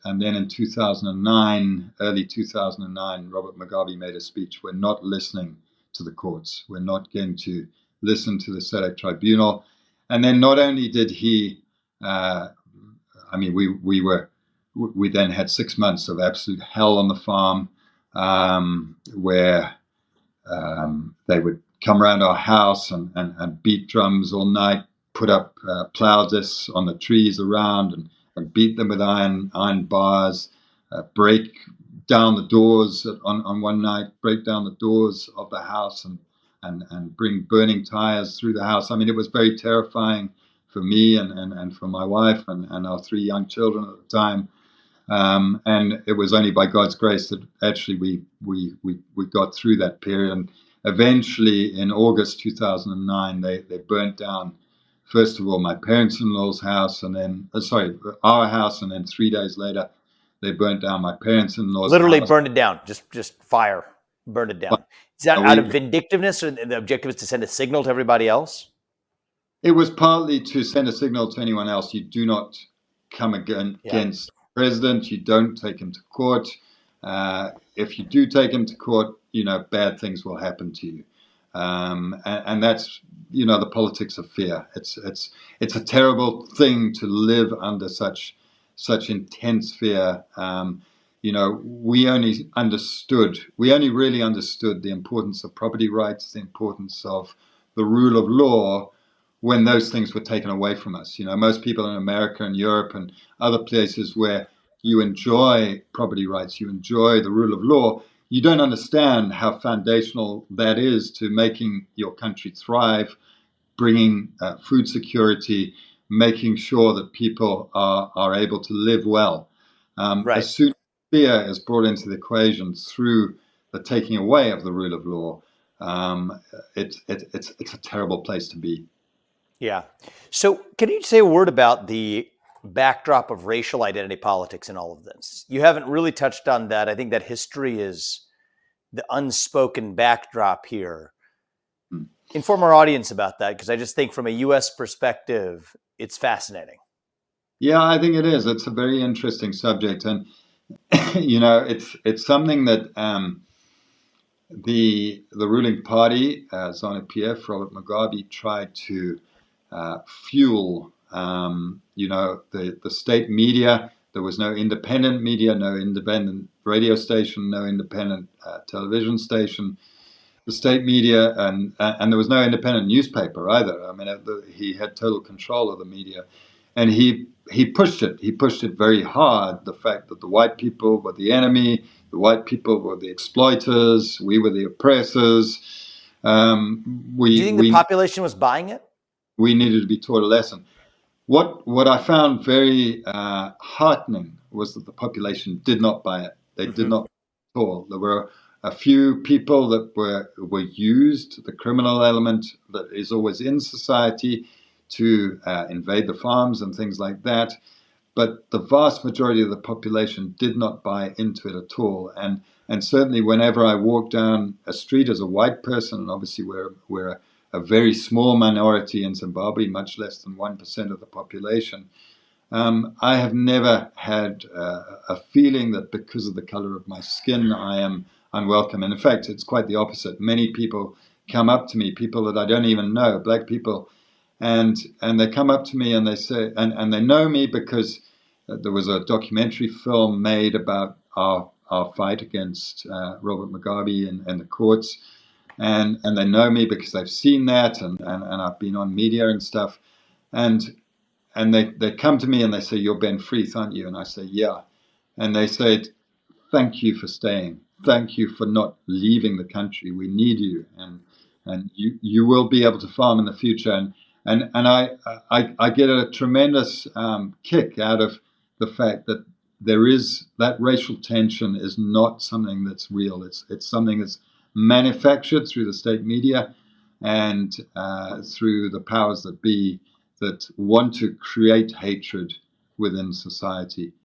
and then in 2009, early 2009, Robert Mugabe made a speech. We're not listening to the courts. We're not going to listen to the SEDEC tribunal. And then not only did he, we then had 6 months of absolute hell on the farm, where they would come around our house and beat drums all night, put up plow discs on the trees around and beat them with iron bars, break down the doors on one night, break down the doors of the house and bring burning tires through the house. I mean, it was very terrifying for me and for my wife and our 3 young children at the time. And it was only by God's grace that actually we got through that period. And eventually in August 2009, they burnt down, first of all, my parents-in-law's house, and then, our house, and then 3 days later, they burnt down my parents-in-law's Literally house. burned it down, just fire, burned it down. Is that out of vindictiveness, or the objective is to send a signal to everybody else? It was partly to send a signal to anyone else. You do not come against the president. You don't take him to court. If you do take him to court, bad things will happen to you. And that's, the politics of fear. It's a terrible thing to live under such intense fear. We only really understood the importance of property rights, the importance of the rule of law, when those things were taken away from us. Most people in America and Europe and other places where you enjoy property rights, you enjoy the rule of law, you don't understand how foundational that is to making your country thrive, bringing food security, making sure that people are able to live well. Right. As soon as fear is brought into the equation through the taking away of the rule of law, it's a terrible place to be. Yeah. So can you say a word about the backdrop of racial identity politics in all of this? You haven't really touched on that. I think that history is the unspoken backdrop here. Inform our audience about that, because I just think from a U.S. perspective, it's fascinating. Yeah, I think it is. It's a very interesting subject. And, it's something that the ruling party, ZANU-PF, Robert Mugabe, tried to fuel, the state media. There was no independent media, no independent radio station, no independent television station. The state media, and there was no independent newspaper either. I mean, he had total control of the media, and he pushed it. He pushed it very hard. The fact that the white people were the enemy, the white people were the exploiters, we were the oppressors. Do you think the population was buying it? We needed to be taught a lesson. What I found very heartening was that the population did not buy it. They did not at all. There were a few people that were used, the criminal element that is always in society, to invade the farms and things like that. But the vast majority of the population did not buy into it at all. And certainly whenever I walk down a street as a white person, and obviously we're a very small minority in Zimbabwe, much less than 1% of the population, I have never had a feeling that because of the color of my skin, I am unwelcome. And in fact, it's quite the opposite. Many people come up to me, people that I don't even know, black people, and they come up to me and they say, and they know me because there was a documentary film made about our fight against Robert Mugabe and the courts. And they know me because they've seen that, and I've been on media and stuff. And they come to me and they say, "You're Ben Freeth, aren't you?" And I say, "Yeah." And they say, "Thank you for staying. Thank you for not leaving the country. We need you, and you will be able to farm in the future." And I get a tremendous kick out of the fact that there is that racial tension is not something that's real. It's something that's manufactured through the state media and through the powers that be that want to create hatred within society.